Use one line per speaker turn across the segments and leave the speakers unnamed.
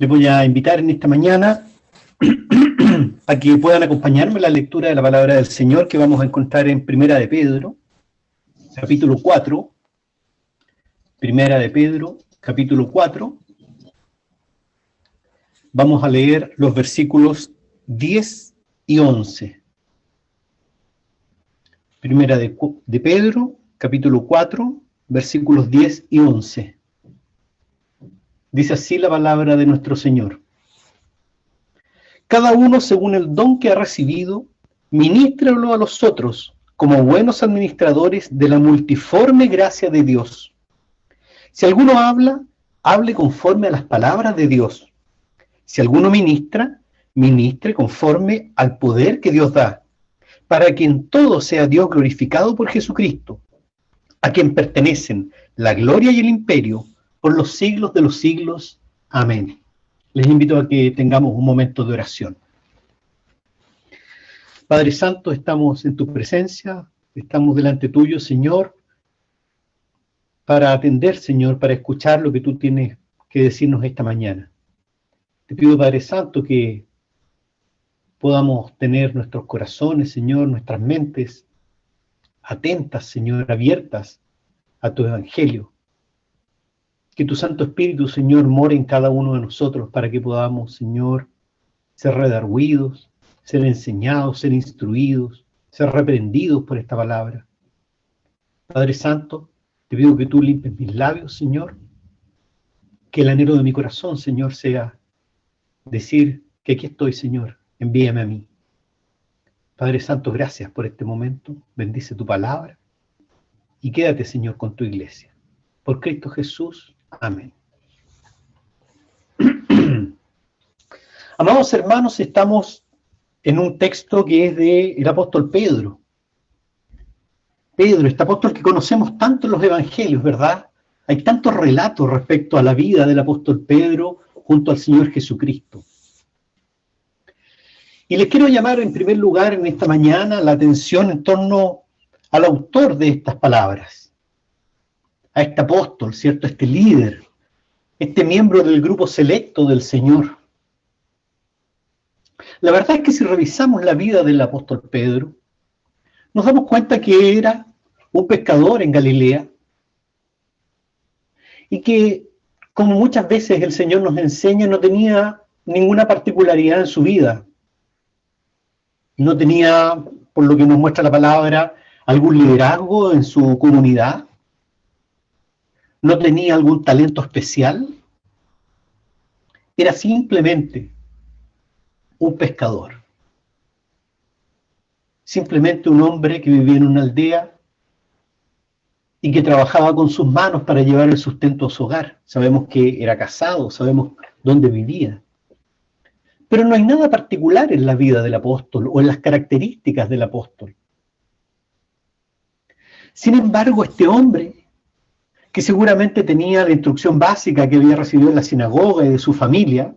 Les voy a invitar en esta mañana a que puedan acompañarme en la lectura de la palabra del Señor que vamos a encontrar en Primera de Pedro, capítulo 4. Primera de Pedro, capítulo 4. Vamos a leer los versículos 10 y 11. Primera de Pedro, capítulo 4, versículos 10 y 11. Dice así la palabra de nuestro Señor. Cada uno según el don que ha recibido, ministralo a los otros como buenos administradores de la multiforme gracia de Dios. Si alguno habla, hable conforme a las palabras de Dios. Si alguno ministra, ministre conforme al poder que Dios da, para que en todo sea Dios glorificado por Jesucristo, a quien pertenecen la gloria y el imperio por los siglos de los siglos. Amén. Les invito a que tengamos un momento de oración. Padre Santo, estamos en tu presencia, estamos delante tuyo, Señor, para atender, Señor, para escuchar lo que tú tienes que decirnos esta mañana. Te pido, Padre Santo, que podamos tener nuestros corazones, Señor, nuestras mentes atentas, Señor, abiertas a tu evangelio. Que tu Santo Espíritu, Señor, more en cada uno de nosotros para que podamos, Señor, ser redarguidos, ser enseñados, ser instruidos, ser reprendidos por esta palabra. Padre Santo, te pido que tú limpies mis labios, Señor, que el anhelo de mi corazón, Señor, sea decir que aquí estoy, Señor, envíame a mí. Padre Santo, gracias por este momento, bendice tu palabra y quédate, Señor, con tu iglesia. Por Cristo Jesús. Amén. Amados hermanos, estamos en un texto que es del apóstol Pedro. Pedro, este apóstol que conocemos tanto en los evangelios, ¿verdad? Hay tantos relatos respecto a la vida del apóstol Pedro junto al Señor Jesucristo. Y les quiero llamar en primer lugar en esta mañana la atención en torno al autor de estas palabras. A este apóstol, ¿cierto? Este líder, este miembro del grupo selecto del Señor. La verdad es que si revisamos la vida del apóstol Pedro, nos damos cuenta que era un pescador en Galilea y que, como muchas veces el Señor nos enseña, no tenía ninguna particularidad en su vida. No tenía, por lo que nos muestra la palabra, algún liderazgo en su comunidad. No tenía algún talento especial. Era simplemente un pescador. Simplemente un hombre que vivía en una aldea y que trabajaba con sus manos para llevar el sustento a su hogar. Sabemos que era casado, sabemos dónde vivía. Pero no hay nada particular en la vida del apóstol o en las características del apóstol. Sin embargo, este hombre, que seguramente tenía la instrucción básica que había recibido en la sinagoga y de su familia,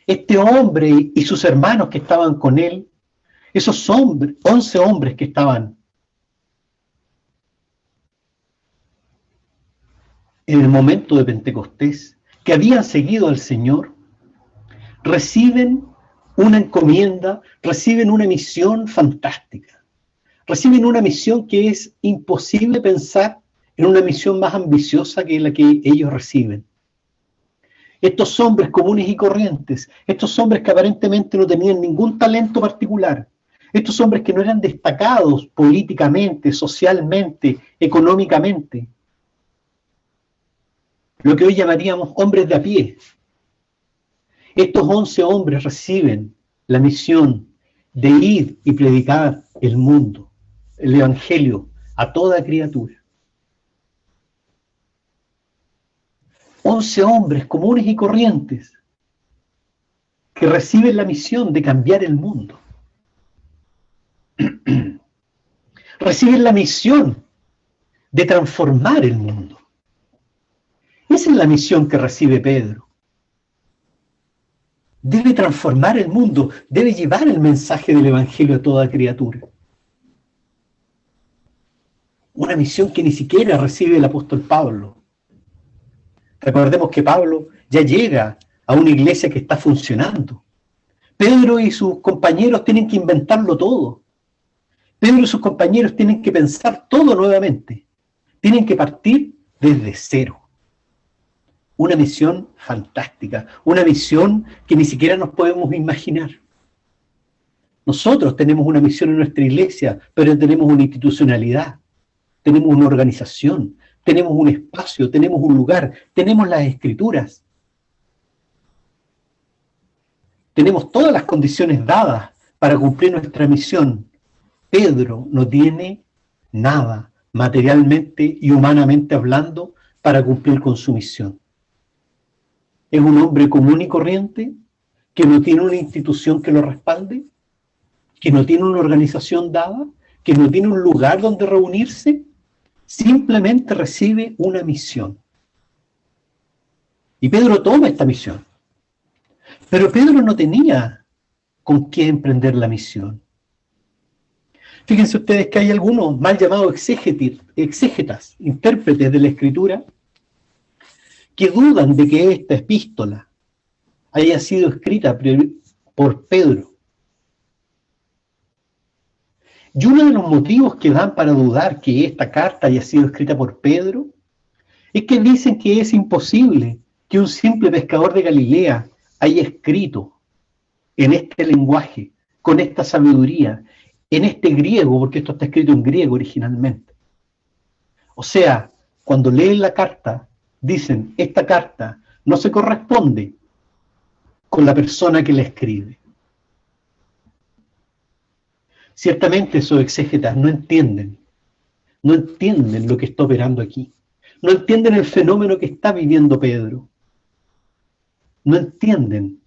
este hombre y sus hermanos que estaban con él, esos 11 hombres que estaban en el momento de Pentecostés, que habían seguido al Señor, reciben una encomienda, reciben una misión fantástica, reciben una misión que es imposible pensar en una misión más ambiciosa que la que ellos reciben. Estos hombres comunes y corrientes, estos hombres que aparentemente no tenían ningún talento particular, estos hombres que no eran destacados políticamente, socialmente, económicamente, lo que hoy llamaríamos hombres de a pie. Estos 11 hombres reciben la misión de ir y predicar el mundo, el evangelio, a toda criatura. 11 hombres comunes y corrientes que reciben la misión de cambiar el mundo. Reciben la misión de transformar el mundo. Esa es la misión que recibe Pedro. Debe transformar el mundo, debe llevar el mensaje del evangelio a toda criatura. Una misión que ni siquiera recibe el apóstol Pablo. Recordemos que Pablo ya llega a una iglesia que está funcionando. Pedro y sus compañeros tienen que inventarlo todo. Pedro y sus compañeros tienen que pensar todo nuevamente. Tienen que partir desde cero. Una misión fantástica, una misión que ni siquiera nos podemos imaginar. Nosotros tenemos una misión en nuestra iglesia, pero tenemos una institucionalidad, tenemos una organización, tenemos un espacio, tenemos un lugar, tenemos las escrituras. Tenemos todas las condiciones dadas para cumplir nuestra misión. Pedro no tiene nada, materialmente y humanamente hablando, para cumplir con su misión. Es un hombre común y corriente, que no tiene una institución que lo respalde, que no tiene una organización dada, que no tiene un lugar donde reunirse, simplemente recibe una misión. Y Pedro toma esta misión. Pero Pedro no tenía con qué emprender la misión. Fíjense ustedes que hay algunos mal llamados exégetas, intérpretes de la Escritura, que dudan de que esta epístola haya sido escrita por Pedro. Y uno de los motivos que dan para dudar que esta carta haya sido escrita por Pedro es que dicen que es imposible que un simple pescador de Galilea haya escrito en este lenguaje, con esta sabiduría, en este griego, porque esto está escrito en griego originalmente. O sea, cuando leen la carta, dicen, esta carta no se corresponde con la persona que la escribe. Ciertamente esos exégetas no entienden lo que está operando aquí. No entienden el fenómeno que está viviendo Pedro. No entienden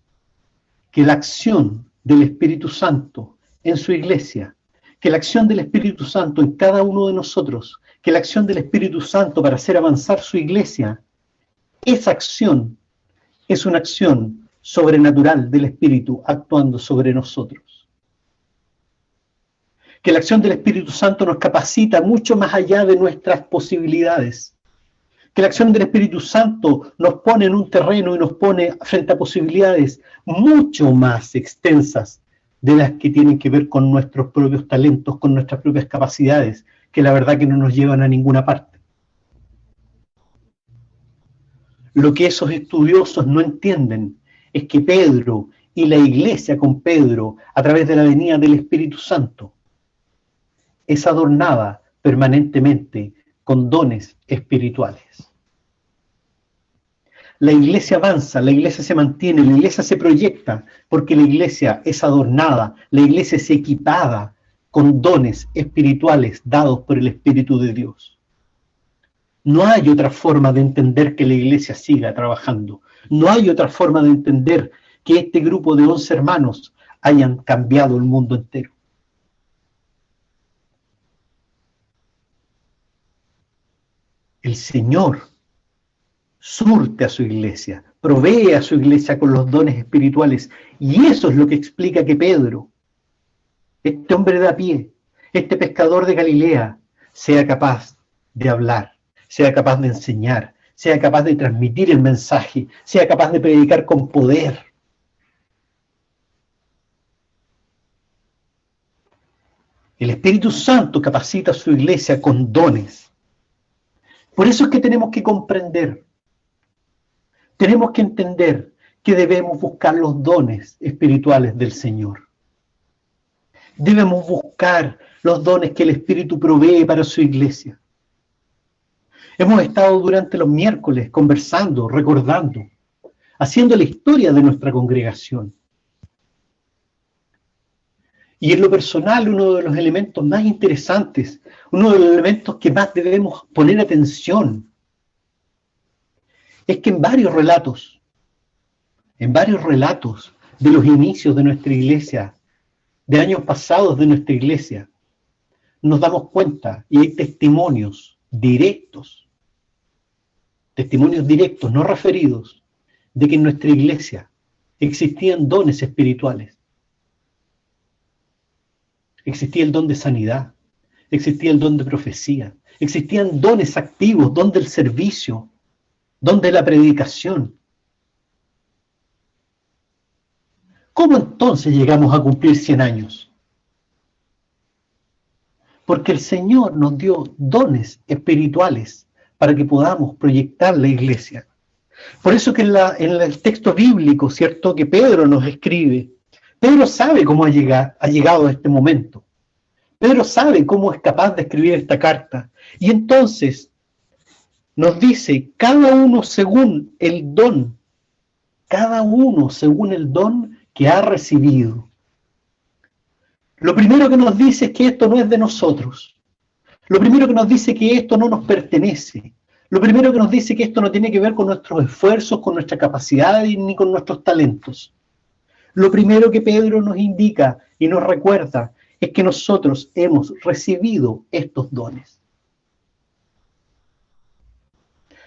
que la acción del Espíritu Santo en su iglesia, que la acción del Espíritu Santo en cada uno de nosotros, que la acción del Espíritu Santo para hacer avanzar su iglesia, esa acción es una acción sobrenatural del Espíritu actuando sobre nosotros. Que la acción del Espíritu Santo nos capacita mucho más allá de nuestras posibilidades. Que la acción del Espíritu Santo nos pone en un terreno y nos pone frente a posibilidades mucho más extensas de las que tienen que ver con nuestros propios talentos, con nuestras propias capacidades, que la verdad que no nos llevan a ninguna parte. Lo que esos estudiosos no entienden es que Pedro y la iglesia con Pedro, a través de la venida del Espíritu Santo, es adornada permanentemente con dones espirituales. La iglesia avanza, la iglesia se mantiene, la iglesia se proyecta, porque la iglesia es adornada, la iglesia es equipada con dones espirituales dados por el Espíritu de Dios. No hay otra forma de entender que la iglesia siga trabajando. No hay otra forma de entender que este grupo de 11 hermanos hayan cambiado el mundo entero. El Señor surte a su iglesia, provee a su iglesia con los dones espirituales, y eso es lo que explica que Pedro, este hombre de a pie, este pescador de Galilea, sea capaz de hablar, sea capaz de enseñar, sea capaz de transmitir el mensaje, sea capaz de predicar con poder. El Espíritu Santo capacita a su iglesia con dones. Por eso es que tenemos que comprender, tenemos que entender que debemos buscar los dones espirituales del Señor. Debemos buscar los dones que el Espíritu provee para su iglesia. Hemos estado durante los miércoles conversando, recordando, haciendo la historia de nuestra congregación. Y en lo personal, uno de los elementos más interesantes, uno de los elementos que más debemos poner atención, es que en varios relatos de los inicios de nuestra iglesia, de años pasados de nuestra iglesia, nos damos cuenta, y hay testimonios directos, no referidos, de que en nuestra iglesia existían dones espirituales. Existía el don de sanidad, existía el don de profecía, existían dones activos, don del servicio, don de la predicación. ¿Cómo entonces llegamos a cumplir 100 años? Porque el Señor nos dio dones espirituales para que podamos proyectar la iglesia. Por eso que en el texto bíblico, ¿cierto?, que Pedro nos escribe, Pedro sabe cómo ha llegado a este momento. Pedro sabe cómo es capaz de escribir esta carta. Y entonces nos dice, cada uno según el don que ha recibido. Lo primero que nos dice es que esto no es de nosotros. Lo primero que nos dice que esto no nos pertenece. Lo primero que nos dice que esto no tiene que ver con nuestros esfuerzos, con nuestra capacidad ni con nuestros talentos. Lo primero que Pedro nos indica y nos recuerda es que nosotros hemos recibido estos dones.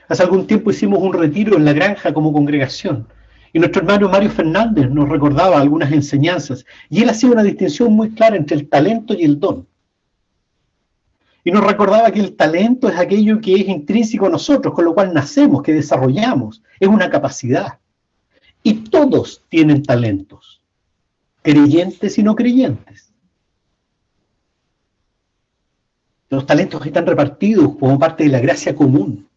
Hace algún tiempo hicimos un retiro en la granja como congregación y nuestro hermano Mario Fernández nos recordaba algunas enseñanzas y él hacía una distinción muy clara entre el talento y el don. Y nos recordaba que el talento es aquello que es intrínseco a nosotros, con lo cual nacemos, que desarrollamos, es una capacidad. Y todos tienen talentos, creyentes y no creyentes. Los talentos están repartidos como parte de la gracia común.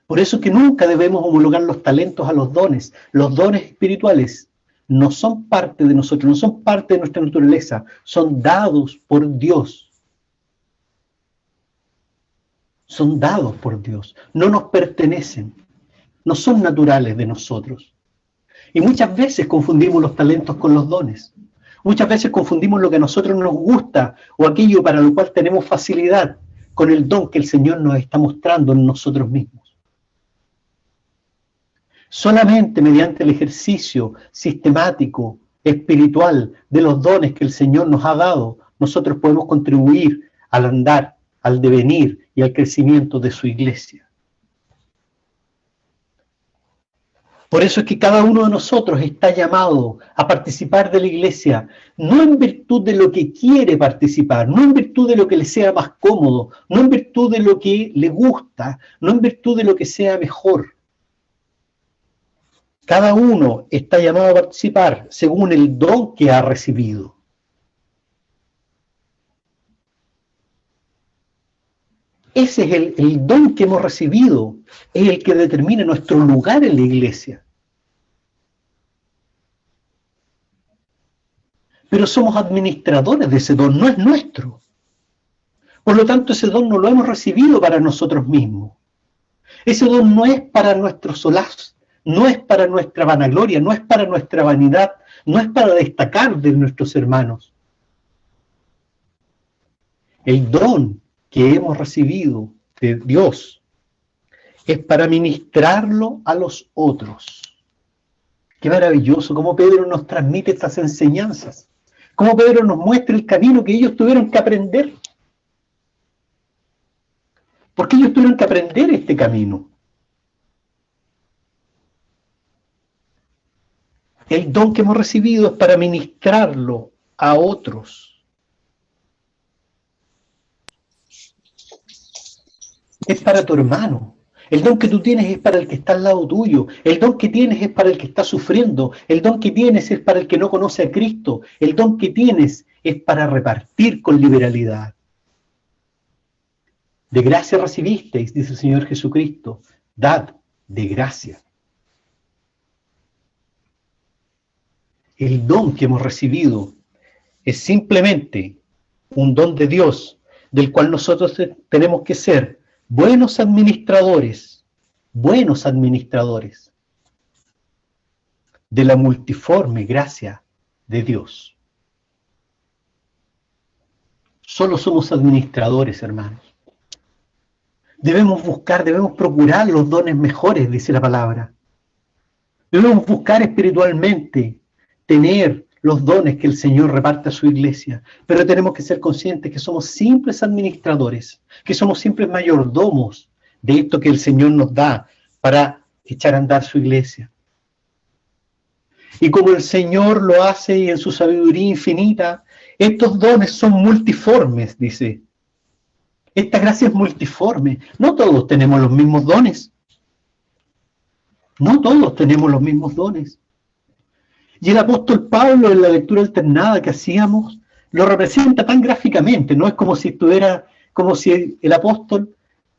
Por eso es que nunca debemos homologar los talentos a los dones. Los dones espirituales no son parte de nosotros, no son parte de nuestra naturaleza, son dados por Dios. Son dados por Dios, no nos pertenecen, no son naturales de nosotros. Y muchas veces confundimos los talentos con los dones. Muchas veces confundimos lo que a nosotros nos gusta o aquello para lo cual tenemos facilidad con el don que el Señor nos está mostrando en nosotros mismos. Solamente mediante el ejercicio sistemático, espiritual de los dones que el Señor nos ha dado, nosotros podemos contribuir al andar, al devenir y al crecimiento de su iglesia. Por eso es que cada uno de nosotros está llamado a participar de la iglesia, no en virtud de lo que quiere participar, no en virtud de lo que le sea más cómodo, no en virtud de lo que le gusta, no en virtud de lo que sea mejor. Cada uno está llamado a participar según el don que ha recibido. Ese es el don que hemos recibido, es el que determina nuestro lugar en la iglesia. Pero somos administradores de ese don, no es nuestro. Por lo tanto, ese don no lo hemos recibido para nosotros mismos. Ese don no es para nuestro solaz, no es para nuestra vanagloria, no es para nuestra vanidad, no es para destacar de nuestros hermanos. El don que hemos recibido de Dios es para ministrarlo a los otros. Qué maravilloso cómo Pedro nos transmite estas enseñanzas, cómo Pedro nos muestra el camino que ellos tuvieron que aprender. ¿Por qué ellos tuvieron que aprender este camino? El don que hemos recibido es para ministrarlo a otros. Es para tu hermano. El don que tú tienes es para el que está al lado tuyo. El don que tienes es para el que está sufriendo. El don que tienes es para el que no conoce a Cristo. El don que tienes es para repartir con liberalidad. De gracia recibisteis, dice el Señor Jesucristo. Dad de gracia. El don que hemos recibido es simplemente un don de Dios, del cual nosotros tenemos que ser buenos administradores de la multiforme gracia de Dios. Solo somos administradores, hermanos. Debemos buscar, debemos procurar los dones mejores, dice la palabra. Debemos buscar espiritualmente tener los dones que el Señor reparte a su iglesia, pero tenemos que ser conscientes que somos simples administradores, que somos simples mayordomos de esto que el Señor nos da para echar a andar su iglesia. Y como el Señor lo hace y en su sabiduría infinita, estos dones son multiformes, dice. Esta gracia es multiforme. No todos tenemos los mismos dones. No todos tenemos los mismos dones. Y el apóstol Pablo, en la lectura alternada que hacíamos, lo representa tan gráficamente, ¿no? Es como si el apóstol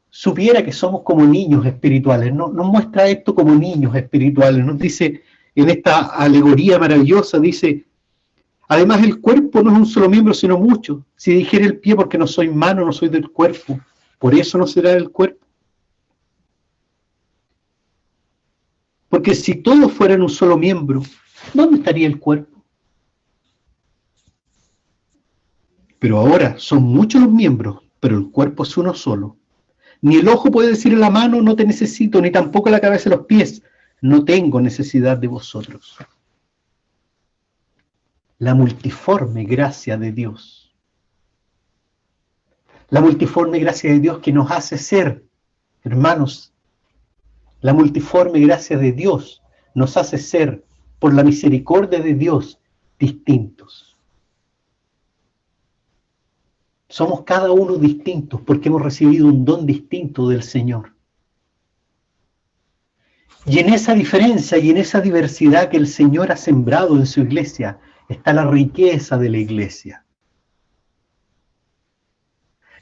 supiera que somos como niños espirituales, ¿no? Nos muestra esto como niños espirituales, nos dice en esta alegoría maravillosa, dice: además el cuerpo no es un solo miembro, sino muchos. Si dijera el pie porque no soy mano, no soy del cuerpo, por eso no será del cuerpo. Porque si todos fueran un solo miembro, ¿dónde estaría el cuerpo? Pero ahora son muchos los miembros, pero el cuerpo es uno solo. Ni el ojo puede decir a la mano, no te necesito, ni tampoco la cabeza y los pies, no tengo necesidad de vosotros. La multiforme gracia de Dios. La multiforme gracia de Dios que nos hace ser, hermanos, la multiforme gracia de Dios nos hace ser, por la misericordia de Dios, distintos. Somos cada uno distintos porque hemos recibido un don distinto del Señor. Y en esa diferencia y en esa diversidad que el Señor ha sembrado en su iglesia está la riqueza de la iglesia.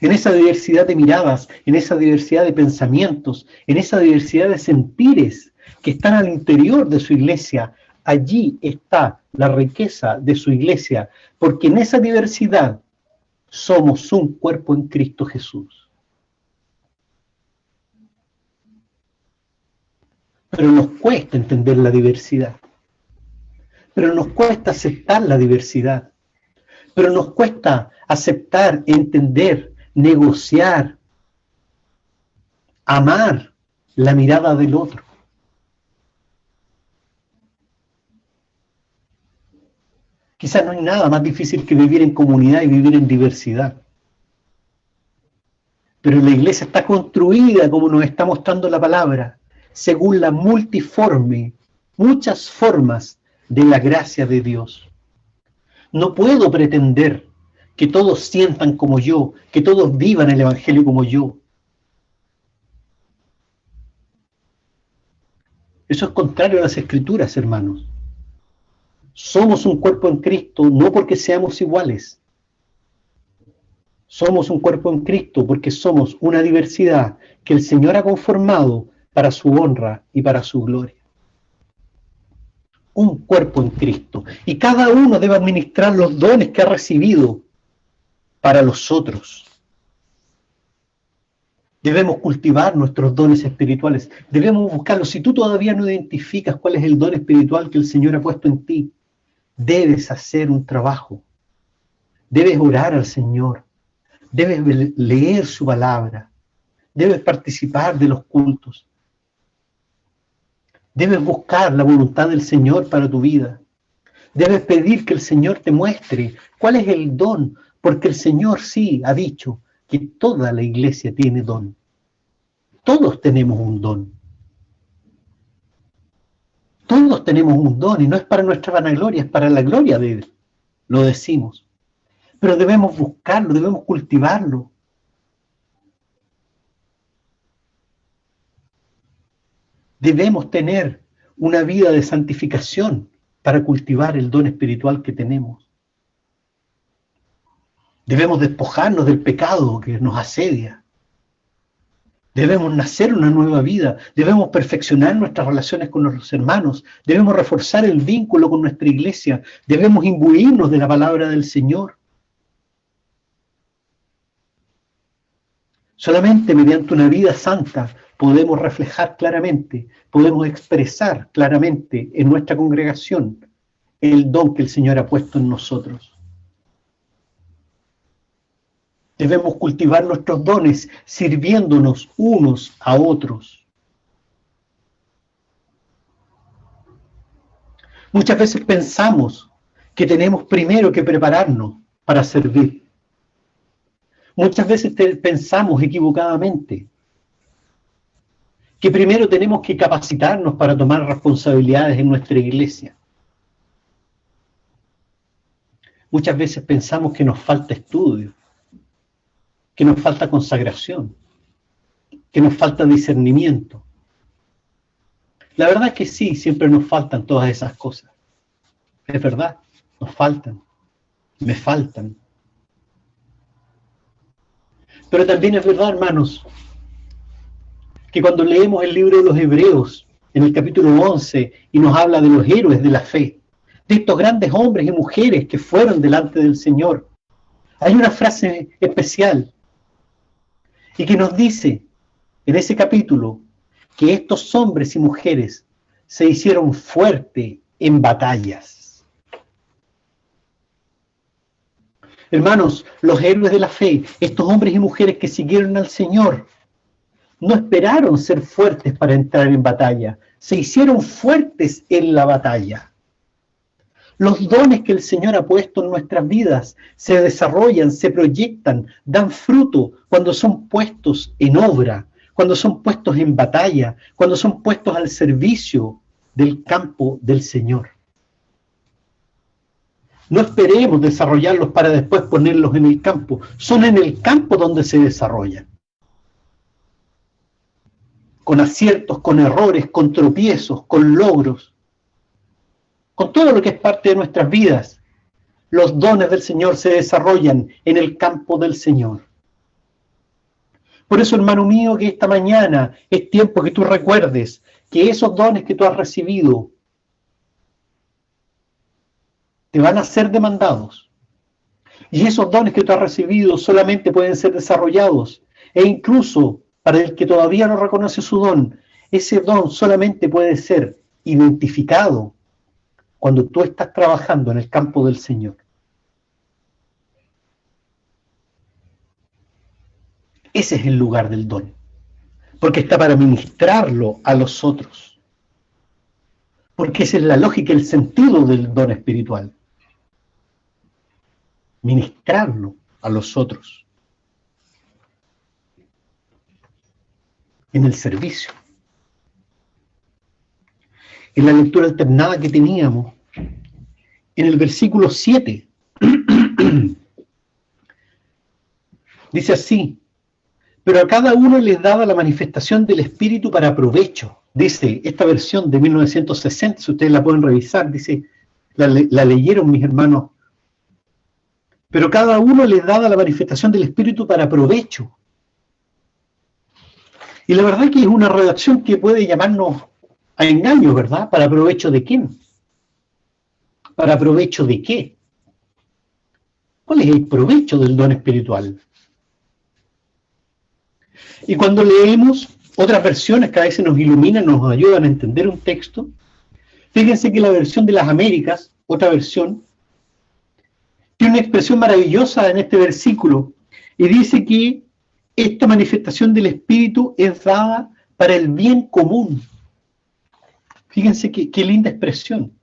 En esa diversidad de miradas, en esa diversidad de pensamientos, en esa diversidad de sentires que están al interior de su iglesia, allí está la riqueza de su iglesia, porque en esa diversidad somos un cuerpo en Cristo Jesús. Pero nos cuesta entender la diversidad. Pero nos cuesta aceptar la diversidad. Pero nos cuesta aceptar, entender, negociar, amar la mirada del otro. Quizás no hay nada más difícil que vivir en comunidad y vivir en diversidad. Pero la iglesia está construida, como nos está mostrando la palabra, según la multiforme, muchas formas de la gracia de Dios. No puedo pretender que todos sientan como yo, que todos vivan el Evangelio como yo. Eso es contrario a las Escrituras, hermanos. Somos un cuerpo en Cristo no porque seamos iguales. Somos un cuerpo en Cristo porque somos una diversidad que el Señor ha conformado para su honra y para su gloria. Un cuerpo en Cristo. Y cada uno debe administrar los dones que ha recibido para los otros. Debemos cultivar nuestros dones espirituales. Debemos buscarlos. Si tú todavía no identificas cuál es el don espiritual que el Señor ha puesto en ti, debes hacer un trabajo. Debes orar al Señor. Debes leer su palabra. Debes participar de los cultos. Debes buscar la voluntad del Señor para tu vida. Debes pedir que el Señor te muestre cuál es el don, porque el Señor sí ha dicho que toda la iglesia tiene don. Todos tenemos un don. Todos tenemos un don y no es para nuestra vanagloria, es para la gloria de Él. Lo decimos. Pero debemos buscarlo, debemos cultivarlo. Debemos tener una vida de santificación para cultivar el don espiritual que tenemos. Debemos despojarnos del pecado que nos asedia. Debemos nacer una nueva vida. Debemos perfeccionar nuestras relaciones con nuestros hermanos. Debemos reforzar el vínculo con nuestra iglesia. Debemos imbuirnos de la palabra del Señor. Solamente mediante una vida santa podemos reflejar claramente, podemos expresar claramente en nuestra congregación el don que el Señor ha puesto en nosotros. Debemos cultivar nuestros dones sirviéndonos unos a otros. Muchas veces pensamos que tenemos primero que prepararnos para servir. Muchas veces pensamos equivocadamente que primero tenemos que capacitarnos para tomar responsabilidades en nuestra iglesia. Muchas veces pensamos que nos falta estudio, que nos falta consagración, que nos falta discernimiento. La verdad es que sí, siempre nos faltan todas esas cosas. Es verdad, nos faltan, me faltan. Pero también es verdad, hermanos, que cuando leemos el libro de los Hebreos, en el capítulo 11, y nos habla de los héroes de la fe, de estos grandes hombres y mujeres que fueron delante del Señor, hay una frase especial y que nos dice en ese capítulo que estos hombres y mujeres se hicieron fuertes en batallas. Hermanos, los héroes de la fe, estos hombres y mujeres que siguieron al Señor, no esperaron ser fuertes para entrar en batalla, se hicieron fuertes en la batalla. Los dones que el Señor ha puesto en nuestras vidas se desarrollan, se proyectan, dan fruto cuando son puestos en obra, cuando son puestos en batalla, cuando son puestos al servicio del campo del Señor. No esperemos desarrollarlos para después ponerlos en el campo. Son en el campo donde se desarrollan. Con aciertos, con errores, con tropiezos, con logros, con todo lo que es parte de nuestras vidas. Los dones del Señor se desarrollan en el campo del Señor. Por eso, hermano mío, que esta mañana es tiempo que tú recuerdes que esos dones que tú has recibido te van a ser demandados. Y esos dones que tú has recibido solamente pueden ser desarrollados. E incluso para el que todavía no reconoce su don, ese don solamente puede ser identificado cuando tú estás trabajando en el campo del Señor. Ese es el lugar del don, porque está para ministrarlo a los otros. Porque esa es la lógica, el sentido del don espiritual. Ministrarlo a los otros. En el servicio. En la lectura alternada que teníamos, en el versículo 7, dice así: pero a cada uno les daba la manifestación del Espíritu para provecho. Dice esta versión de 1960, si ustedes la pueden revisar, dice, la leyeron mis hermanos. Pero cada uno les daba la manifestación del Espíritu para provecho. Y la verdad que es una redacción que puede llamarnos a engaño, ¿verdad? ¿Para provecho de quién? ¿Para provecho de qué? ¿Cuál es el provecho del don espiritual? Y cuando leemos otras versiones que a veces nos iluminan, nos ayudan a entender un texto, fíjense que la versión de las Américas, otra versión, tiene una expresión maravillosa en este versículo y dice que esta manifestación del Espíritu es dada para el bien común. Fíjense qué linda expresión,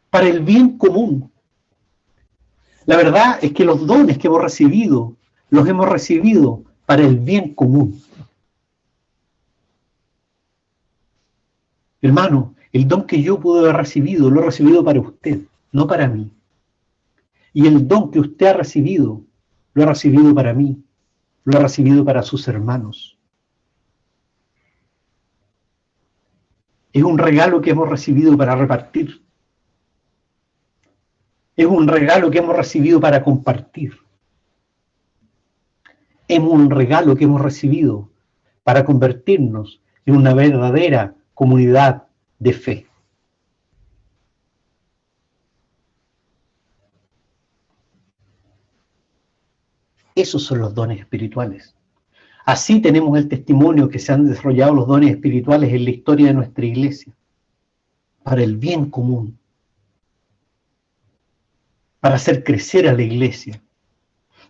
para el bien común. La verdad es que los dones que hemos recibido, los hemos recibido para el bien común. Hermano, el don que yo pude haber recibido, lo he recibido para usted, no para mí. Y el don que usted ha recibido, lo ha recibido para mí, lo ha recibido para sus hermanos. Es un regalo que hemos recibido para repartir. Es un regalo que hemos recibido para compartir. Es un regalo que hemos recibido para convertirnos en una verdadera comunidad de fe. Esos son los dones espirituales. Así tenemos el testimonio que se han desarrollado los dones espirituales en la historia de nuestra iglesia, para el bien común, para hacer crecer a la iglesia,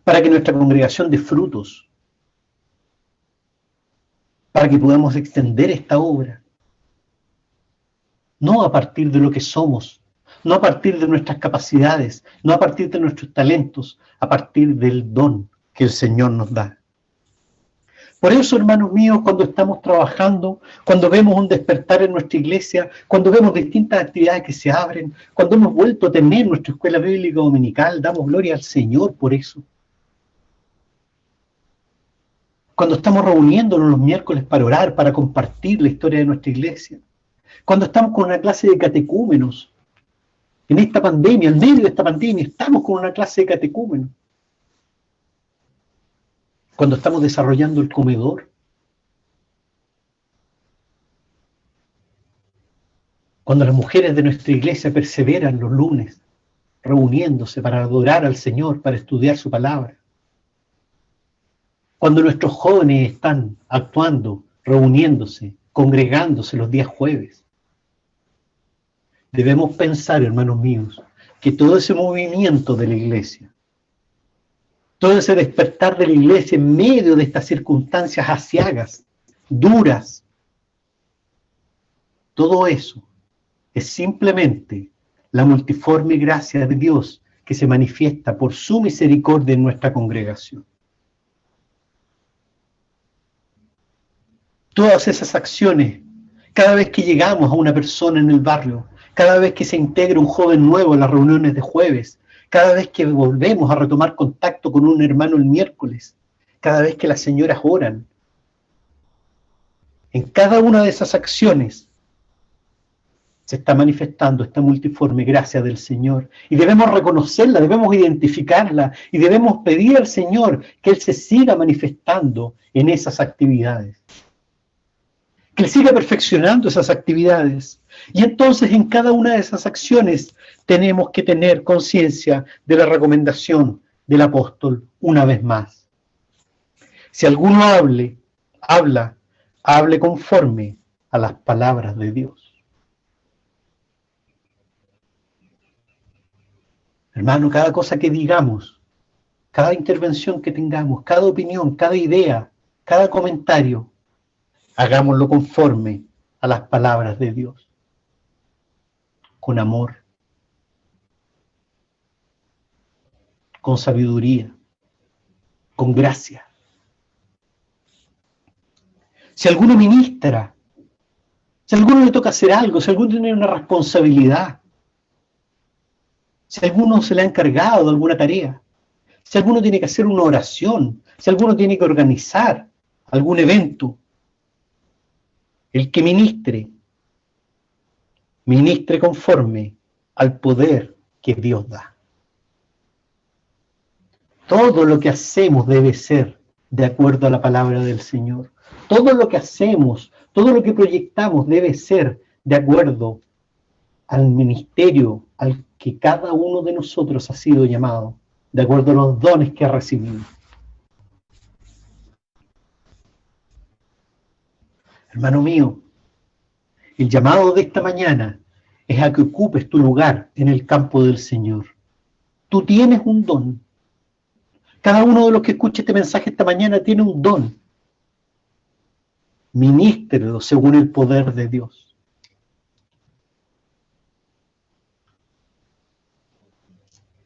para que nuestra congregación dé frutos, para que podamos extender esta obra, no a partir de lo que somos, no a partir de nuestras capacidades, no a partir de nuestros talentos, a partir del don que el Señor nos da. Por eso, hermanos míos, cuando estamos trabajando, cuando vemos un despertar en nuestra iglesia, cuando vemos distintas actividades que se abren, cuando hemos vuelto a tener nuestra escuela bíblica dominical, damos gloria al Señor por eso. Cuando estamos reuniéndonos los miércoles para orar, para compartir la historia de nuestra iglesia. Cuando estamos con una clase de catecúmenos, En esta pandemia, en medio de esta pandemia, estamos con una clase de catecúmenos. Cuando estamos desarrollando el comedor. Cuando las mujeres de nuestra iglesia perseveran los lunes, reuniéndose para adorar al Señor, para estudiar su palabra. Cuando nuestros jóvenes están actuando, reuniéndose, congregándose los días jueves. Debemos pensar, hermanos míos, que todo ese movimiento de la iglesia, todo ese despertar de la iglesia en medio de estas circunstancias aciagas, duras, todo eso es simplemente la multiforme gracia de Dios que se manifiesta por su misericordia en nuestra congregación. Todas esas acciones, cada vez que llegamos a una persona en el barrio, cada vez que se integra un joven nuevo en las reuniones de jueves, cada vez que volvemos a retomar contacto con un hermano el miércoles, cada vez que las señoras oran, en cada una de esas acciones se está manifestando esta multiforme gracia del Señor. Y debemos reconocerla, debemos identificarla y debemos pedir al Señor que Él se siga manifestando en esas actividades. Que Él siga perfeccionando esas actividades. Y entonces en cada una de esas acciones tenemos que tener conciencia de la recomendación del apóstol una vez más. Si alguno hable conforme a las palabras de Dios. Hermano, cada cosa que digamos, cada intervención que tengamos, cada opinión, cada idea, cada comentario, hagámoslo conforme a las palabras de Dios, con amor, con sabiduría, con gracia. Si alguno ministra, si a alguno le toca hacer algo, si alguno tiene una responsabilidad, si a alguno se le ha encargado de alguna tarea, si alguno tiene que hacer una oración, si alguno tiene que organizar algún evento, el que ministre conforme al poder que Dios da. Todo lo que hacemos debe ser de acuerdo a la palabra del Señor. Todo lo que hacemos, todo lo que proyectamos debe ser de acuerdo al ministerio al que cada uno de nosotros ha sido llamado, de acuerdo a los dones que ha recibido. Hermano mío, el llamado de esta mañana es a que ocupes tu lugar en el campo del Señor. Tú tienes un don. Cada uno de los que escucha este mensaje esta mañana tiene un don. Ministrelo según el poder de Dios.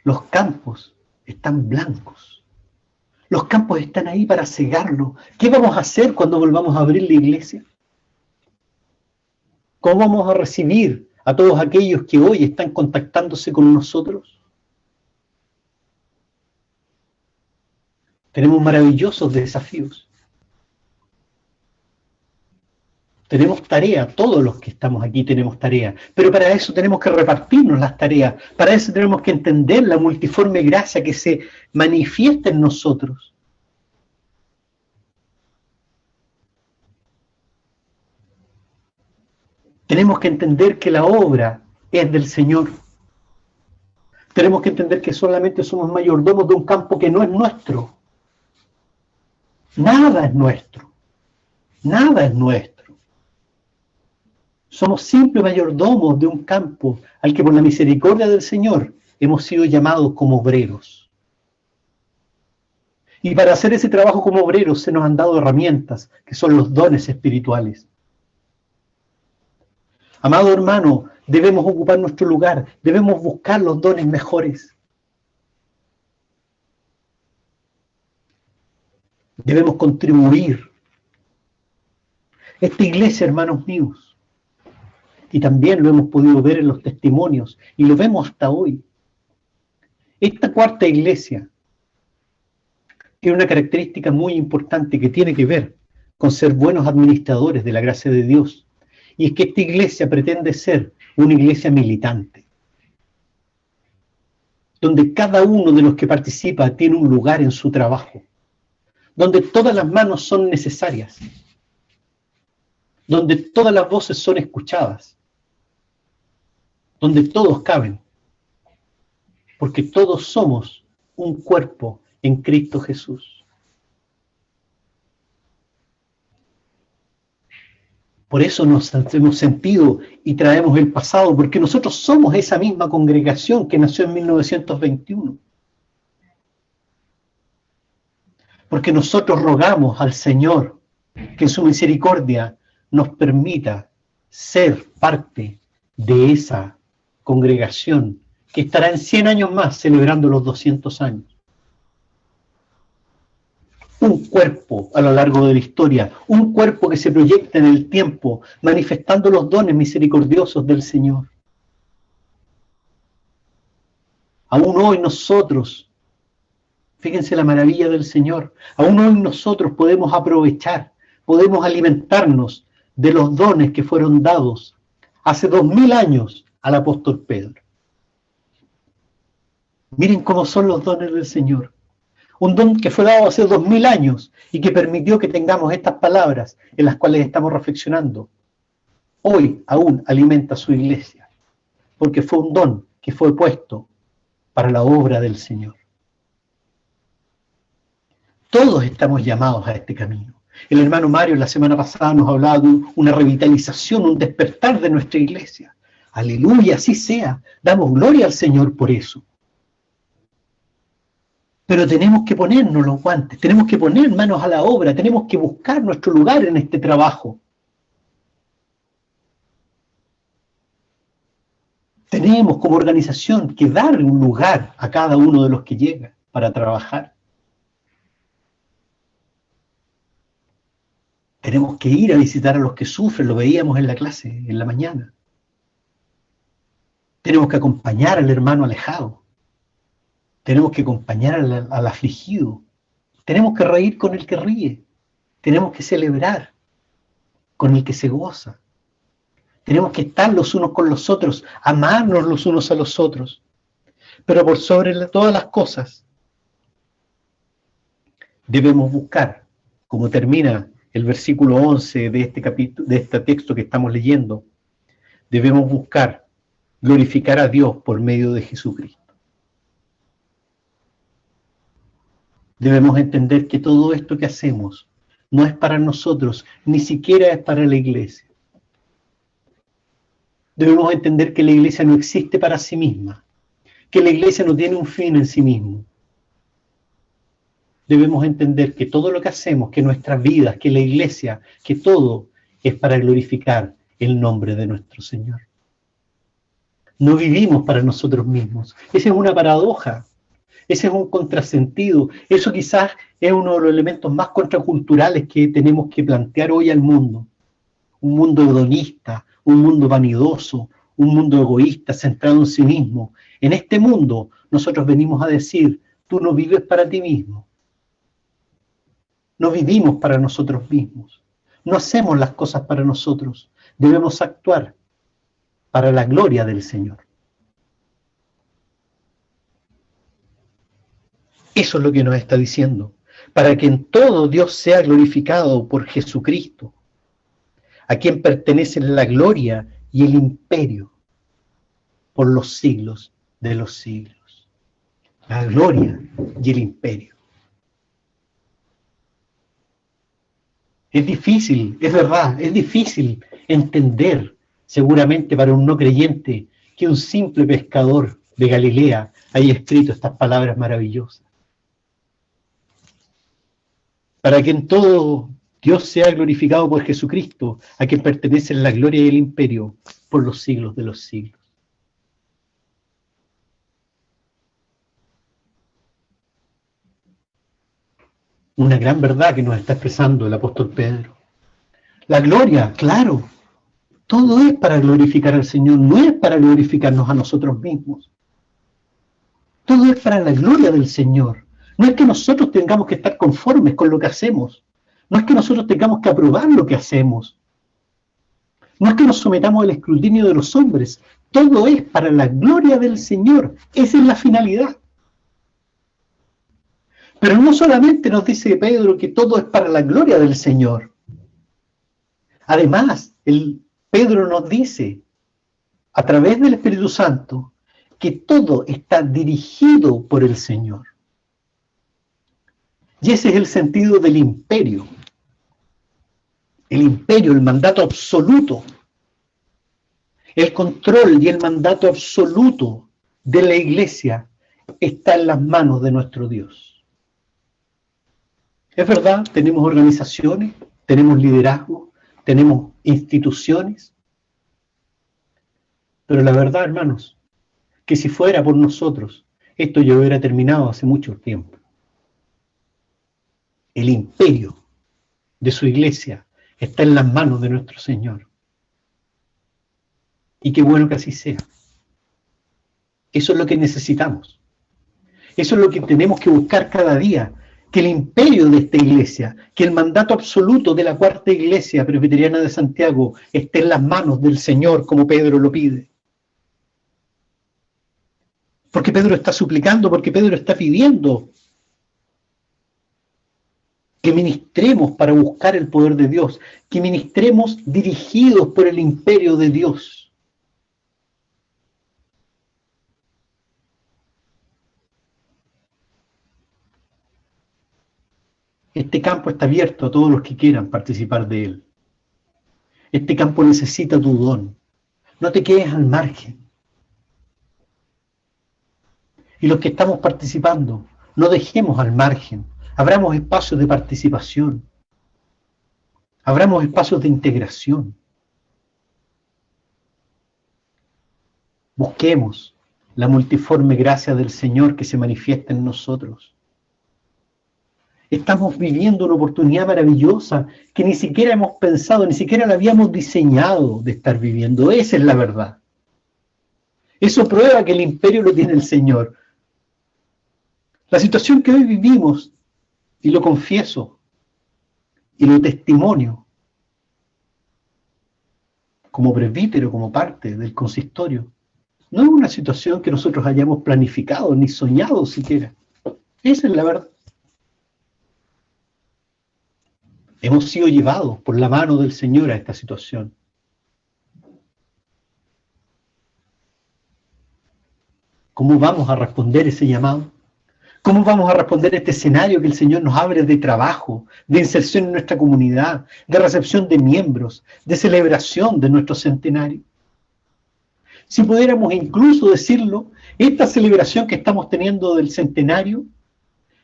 Los campos están blancos. Los campos están ahí para cegarlo. ¿Qué vamos a hacer cuando volvamos a abrir la iglesia? ¿Cómo vamos a recibir a todos aquellos que hoy están contactándose con nosotros? Tenemos maravillosos desafíos. Tenemos tarea, todos los que estamos aquí tenemos tarea, pero para eso tenemos que repartirnos las tareas, para eso tenemos que entender la multiforme gracia que se manifiesta en nosotros. Tenemos que entender que la obra es del Señor. Tenemos que entender que solamente somos mayordomos de un campo que no es nuestro. Nada es nuestro. Nada es nuestro. Somos simples mayordomos de un campo al que por la misericordia del Señor hemos sido llamados como obreros. Y para hacer ese trabajo como obreros se nos han dado herramientas, que son los dones espirituales. Amado hermano, debemos ocupar nuestro lugar, debemos buscar los dones mejores. Debemos contribuir. Esta iglesia, hermanos míos, y también lo hemos podido ver en los testimonios, y lo vemos hasta hoy. Esta cuarta iglesia tiene una característica muy importante que tiene que ver con ser buenos administradores de la gracia de Dios. Y es que esta iglesia pretende ser una iglesia militante. donde cada uno de los que participa tiene un lugar en su trabajo, donde todas las manos son necesarias, donde todas las voces son escuchadas, donde todos caben, porque todos somos un cuerpo en Cristo Jesús. Por eso nos hemos sentido y traemos el pasado, porque nosotros somos esa misma congregación que nació en 1921. Porque nosotros rogamos al Señor que en su misericordia nos permita ser parte de esa congregación que estará en 100 años más celebrando los 200 años. Un cuerpo a lo largo de la historia, un cuerpo que se proyecta en el tiempo, manifestando los dones misericordiosos del Señor. Aún hoy nosotros, fíjense la maravilla del Señor, aún hoy nosotros podemos aprovechar, podemos alimentarnos de los dones que fueron dados hace 2000 años al apóstol Pedro. Miren cómo son los dones del Señor. Un don que fue dado hace 2000 años y que permitió que tengamos estas palabras en las cuales estamos reflexionando. Hoy aún alimenta a su iglesia, porque fue un don que fue puesto para la obra del Señor. Todos estamos llamados a este camino. El hermano Mario la semana pasada nos hablaba de una revitalización, un despertar de nuestra iglesia. Aleluya, así sea. Damos gloria al Señor por eso. Pero tenemos que ponernos los guantes, tenemos que poner manos a la obra, tenemos que buscar nuestro lugar en este trabajo. Tenemos como organización que darle un lugar a cada uno de los que llega para trabajar. Tenemos que ir a visitar a los que sufren, lo veíamos en la clase, en la mañana. Tenemos que acompañar al hermano alejado. Tenemos que acompañar al afligido. Tenemos que reír con el que ríe. Tenemos que celebrar con el que se goza. Tenemos que estar los unos con los otros, amarnos los unos a los otros. Pero por sobre todas las cosas, debemos buscar, como termina el versículo 11 de este capítulo, de este texto que estamos leyendo, debemos buscar glorificar a Dios por medio de Jesucristo. Debemos entender que todo esto que hacemos no es para nosotros, ni siquiera es para la iglesia. Debemos entender que la iglesia no existe para sí misma, que la iglesia no tiene un fin en sí mismo. Debemos entender que todo lo que hacemos, que nuestras vidas, que la iglesia, que todo es para glorificar el nombre de nuestro Señor. No vivimos para nosotros mismos. Esa es una paradoja. Ese es un contrasentido. Eso quizás es uno de los elementos más contraculturales que tenemos que plantear hoy al mundo. Un mundo hedonista, un mundo vanidoso, un mundo egoísta, centrado en sí mismo. En este mundo nosotros venimos a decir, tú no vives para ti mismo. No vivimos para nosotros mismos. No hacemos las cosas para nosotros. Debemos actuar para la gloria del Señor. Eso es lo que nos está diciendo, para que en todo Dios sea glorificado por Jesucristo, a quien pertenecen la gloria y el imperio por los siglos de los siglos. La gloria y el imperio. Es difícil, es verdad, es difícil entender, seguramente para un no creyente, que un simple pescador de Galilea haya escrito estas palabras maravillosas. Para que en todo Dios sea glorificado por Jesucristo, a quien pertenecen la gloria y el imperio por los siglos de los siglos. Una gran verdad que nos está expresando el apóstol Pedro. La gloria, claro, todo es para glorificar al Señor, no es para glorificarnos a nosotros mismos. Todo es para la gloria del Señor. No es que nosotros tengamos que estar conformes con lo que hacemos. No es que nosotros tengamos que aprobar lo que hacemos. No es que nos sometamos al escrutinio de los hombres. Todo es para la gloria del Señor. Esa es la finalidad. Pero no solamente nos dice Pedro que todo es para la gloria del Señor. Además, Pedro nos dice, a través del Espíritu Santo, que todo está dirigido por el Señor. Y ese es el sentido del imperio. El imperio, el mandato absoluto. El control y el mandato absoluto de la iglesia está en las manos de nuestro Dios. Es verdad, tenemos organizaciones, tenemos liderazgo, tenemos instituciones, pero la verdad, hermanos, que si fuera por nosotros, esto ya hubiera terminado hace mucho tiempo. El imperio de su iglesia está en las manos de nuestro Señor. Y qué bueno que así sea. Eso es lo que necesitamos. Eso es lo que tenemos que buscar cada día. Que el imperio de esta iglesia, que el mandato absoluto de la cuarta iglesia presbiteriana de Santiago esté en las manos del Señor, como Pedro lo pide. Porque Pedro está suplicando, porque Pedro está pidiendo que ministremos para buscar el poder de Dios, que ministremos dirigidos por el imperio de Dios. Este campo está abierto a todos los que quieran participar de él. Este campo necesita tu don. No te quedes al margen. Y los que estamos participando, no dejemos al margen. Abramos espacios de participación. Abramos espacios de integración. Busquemos la multiforme gracia del Señor que se manifiesta en nosotros. Estamos viviendo una oportunidad maravillosa que ni siquiera hemos pensado, ni siquiera la habíamos diseñado de estar viviendo. Esa es la verdad. Eso prueba que el imperio lo tiene el Señor. La situación que hoy vivimos, y lo confieso, y lo testimonio, como presbítero, como parte del consistorio, no es una situación que nosotros hayamos planificado, ni soñado siquiera. Esa es la verdad. Hemos sido llevados por la mano del Señor a esta situación. ¿Cómo vamos a responder ese llamado? ¿Cómo vamos a responder este escenario que el Señor nos abre de trabajo, de inserción en nuestra comunidad, de recepción de miembros, de celebración de nuestro centenario? Si pudiéramos incluso decirlo, esta celebración que estamos teniendo del centenario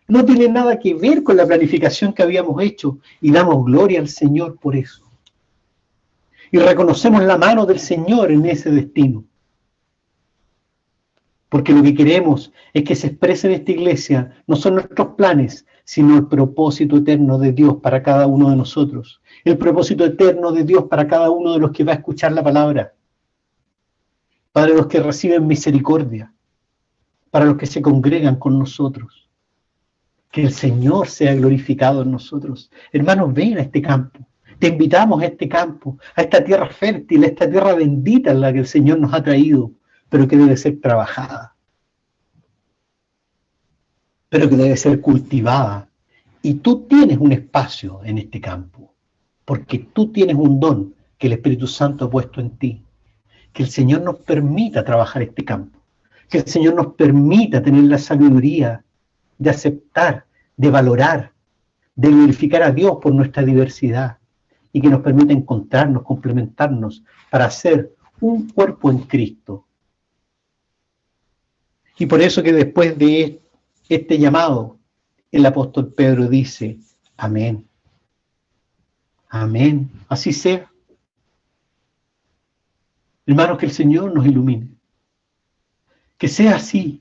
no tiene nada que ver con la planificación que habíamos hecho y damos gloria al Señor por eso. Y reconocemos la mano del Señor en ese destino. Porque lo que queremos es que se exprese en esta iglesia no son nuestros planes, sino el propósito eterno de Dios para cada uno de nosotros. El propósito eterno de Dios para cada uno de los que va a escuchar la palabra. Para los que reciben misericordia. Para los que se congregan con nosotros. Que el Señor sea glorificado en nosotros. Hermanos, ven a este campo. Te invitamos a este campo, a esta tierra fértil, a esta tierra bendita en la que el Señor nos ha traído, pero que debe ser trabajada, pero que debe ser cultivada. Y tú tienes un espacio en este campo, porque tú tienes un don que el Espíritu Santo ha puesto en ti. Que el Señor nos permita trabajar este campo, que el Señor nos permita tener la sabiduría de aceptar, de valorar, de glorificar a Dios por nuestra diversidad y que nos permita encontrarnos, complementarnos para hacer un cuerpo en Cristo. Y por eso que después de este llamado, el apóstol Pedro dice, amén, amén, así sea. Hermanos, que el Señor nos ilumine, que sea así.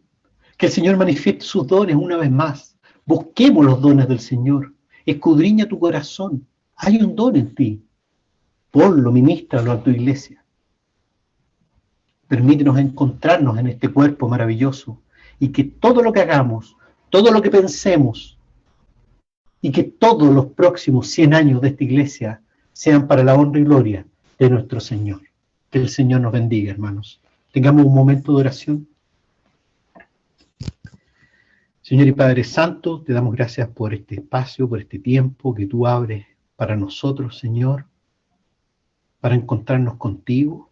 Que el Señor manifieste sus dones una vez más. Busquemos los dones del Señor. Escudriña tu corazón. Hay un don en ti. Ponlo, ministralo a tu iglesia. Permítenos encontrarnos en este cuerpo maravilloso y que todo lo que hagamos, todo lo que pensemos y que todos los próximos 100 años de esta iglesia sean para la honra y gloria de nuestro Señor. Que el Señor nos bendiga, hermanos. Tengamos un momento de oración. Señor y Padre Santo, te damos gracias por este espacio, por este tiempo que tú abres para nosotros, Señor, para encontrarnos contigo.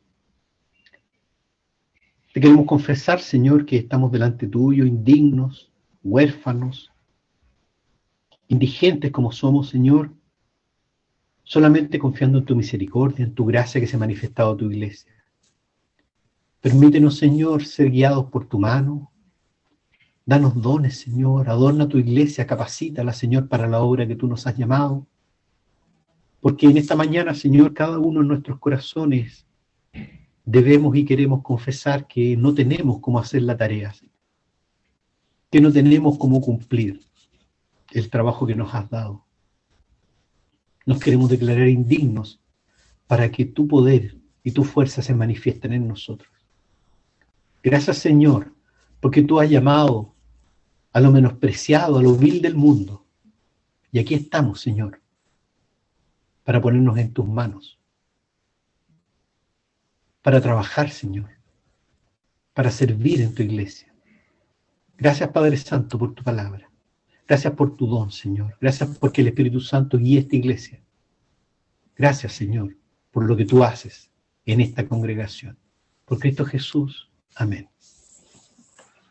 Te queremos confesar, Señor, que estamos delante tuyo, indignos, huérfanos, indigentes como somos, Señor, solamente confiando en tu misericordia, en tu gracia que se ha manifestado a tu iglesia. Permítenos, Señor, ser guiados por tu mano. Danos dones, Señor, adorna tu iglesia, capacítala, Señor, para la obra que tú nos has llamado. Porque en esta mañana, Señor, cada uno de nuestros corazones debemos y queremos confesar que no tenemos cómo hacer la tarea, que no tenemos cómo cumplir el trabajo que nos has dado. Nos queremos declarar indignos para que tu poder y tu fuerza se manifiesten en nosotros. Gracias, Señor, porque tú has llamado a lo menospreciado, a lo vil del mundo. Y aquí estamos, Señor, para ponernos en tus manos, para trabajar, Señor, para servir en tu iglesia. Gracias, Padre Santo, por tu palabra. Gracias por tu don, Señor. Gracias porque el Espíritu Santo guía esta iglesia. Gracias, Señor, por lo que tú haces en esta congregación. Por Cristo Jesús. Amén.